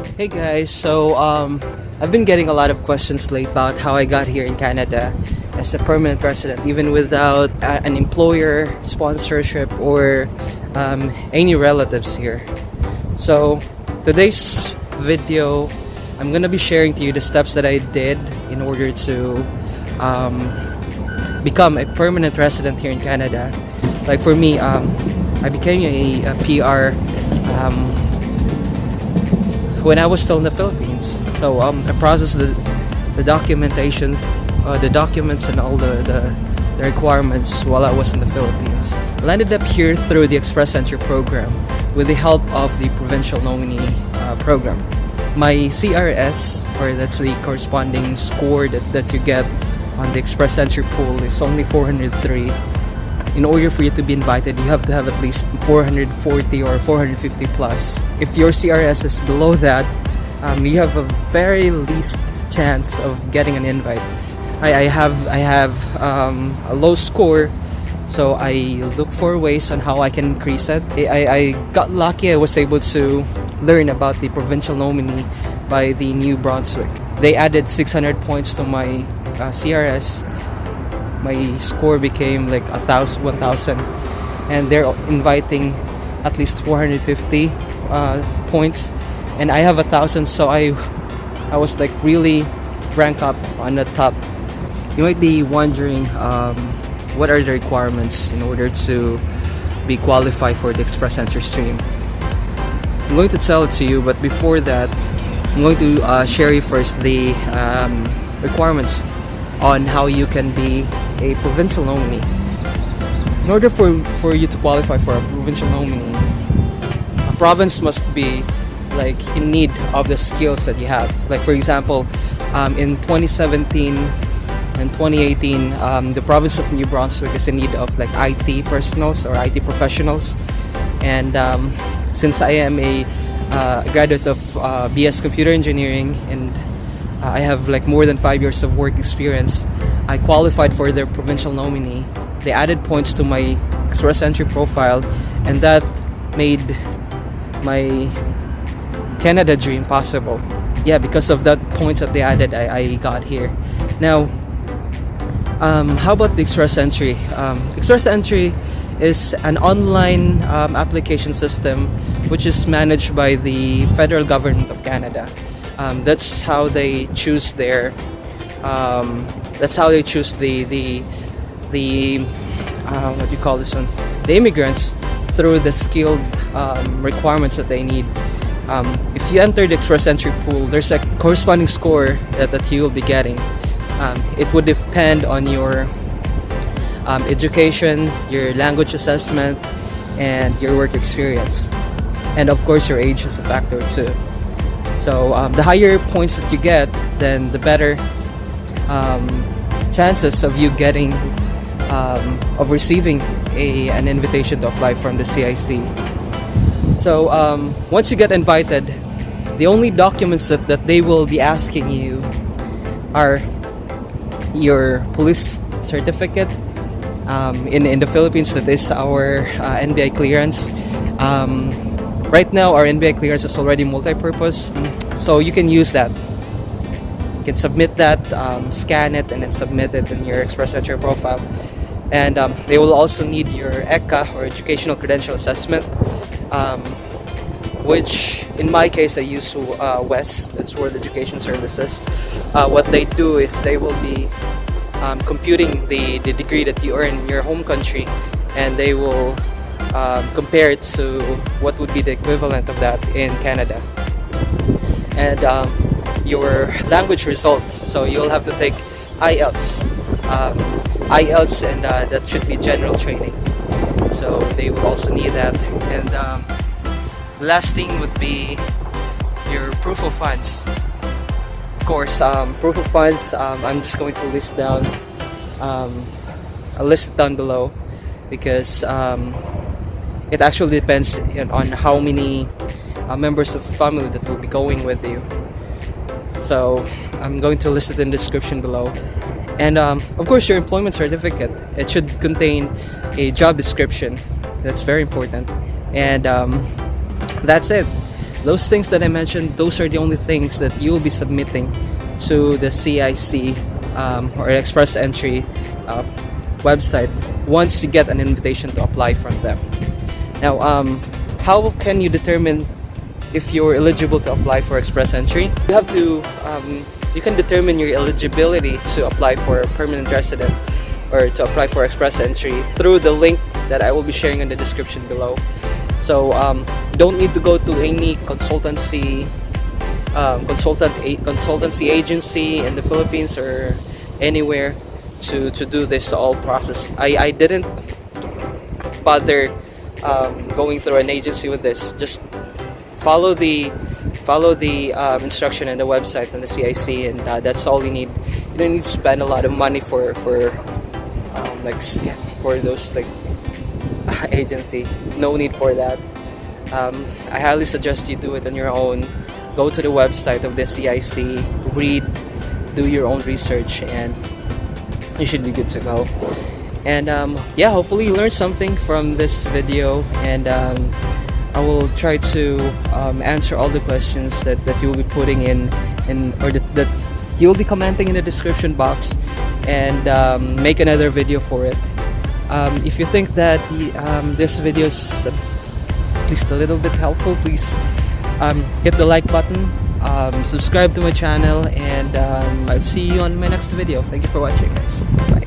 Hey guys, I've been getting a lot of questions lately about how I got here in Canada as a permanent resident, even without an employer sponsorship or any relatives here. So today's video, I'm gonna be sharing to you the steps that I did in order to become a permanent resident here in Canada. Like for me, I became a PR when I was still in the Philippines. So I processed the documentation, the documents and all the requirements while I was in the Philippines. I landed up here through the Express Entry program with the help of the Provincial Nominee program. My CRS, or that's the corresponding score that you get on the Express Entry pool, is only 403. In order for you to be invited, you have to have at least 440 or 450 plus. If your CRS is below that, you have a very least chance of getting an invite. I have a low score, so I look for ways on how I can increase it. I got lucky. I was able to learn about the provincial nominee by the New Brunswick. They added 600 points to my CRS. My score became like 1,000, and they're inviting at least 450 points, and I have 1,000, so I was like really ranked up on the top. You might be wondering what are the requirements in order to be qualified for the Express Entry stream. I'm going to tell it to you, but before that, I'm going to share you first the requirements on how you can be a provincial nominee. In order for you to qualify for a provincial nominee, a province must be like in need of the skills that you have. Like for example, in 2017 and 2018, the province of New Brunswick is in need of like IT personals or IT professionals. And since I am a graduate of BS Computer Engineering, and I have like more than 5 years of work experience, I qualified for their provincial nominee. They added points to my Express Entry profile, and that made my Canada dream possible. Yeah, because of that points that they added, I got here. Now, how about the Express Entry? Express Entry is an online application system which is managed by the federal government of Canada. That's how they choose their the what do you call this one? The immigrants through the skilled requirements that they need. If you enter the Express Entry pool, there's a corresponding score that you will be getting. It would depend on your education, your language assessment, and your work experience, and of course your age is a factor too. So the higher points that you get, then the better chances of you getting of receiving an invitation to apply from the CIC. So once you get invited, the only documents that they will be asking you are your police certificate. In the Philippines, that is our NBI clearance. Right now, our NBI clearance is already multi-purpose, so you can use that. You can submit that, scan it, and then submit it in your Express Entry profile. And they will also need your ECA, or Educational Credential Assessment, which in my case I use WES, that's World Education Services. What they do is they will be computing the degree that you earn in your home country, and they will compare it to what would be the equivalent of that in Canada. And your language result, so you'll have to take IELTS, and that should be general training, so they will also need that. And the last thing would be your proof of funds. Of course, proof of funds, I'm just going to list down, I'll list it down below, because it actually depends on how many members of the family that will be going with you. So I'm going to list it in the description below. And of course, your employment certificate. It should contain a job description. That's very important. And that's it. Those things that I mentioned, those are the only things that you'll be submitting to the CIC or Express Entry website once you get an invitation to apply from them. Now, how can you determine if you're eligible to apply for Express Entry? You have to, you can determine your eligibility to apply for a permanent resident or to apply for Express Entry through the link that I will be sharing in the description below. So you don't need to go to any consultancy agency in the Philippines or anywhere to do this all process. I didn't bother going through an agency with this. Just follow the instruction in the website on the CIC, and that's all you need. You don't need to spend a lot of money for those like agency. No need for that. I highly suggest you do it on your own. Go to the website of the CIC, read, do your own research, and you should be good to go. And yeah, hopefully you learned something from this video, and I will try to answer all the questions that you will be putting in or that you'll be commenting in the description box, and make another video for it. If you think that this video is at least a little bit helpful, please hit the like button, subscribe to my channel, and I'll see you on my next video. Thank you for watching, guys. Bye.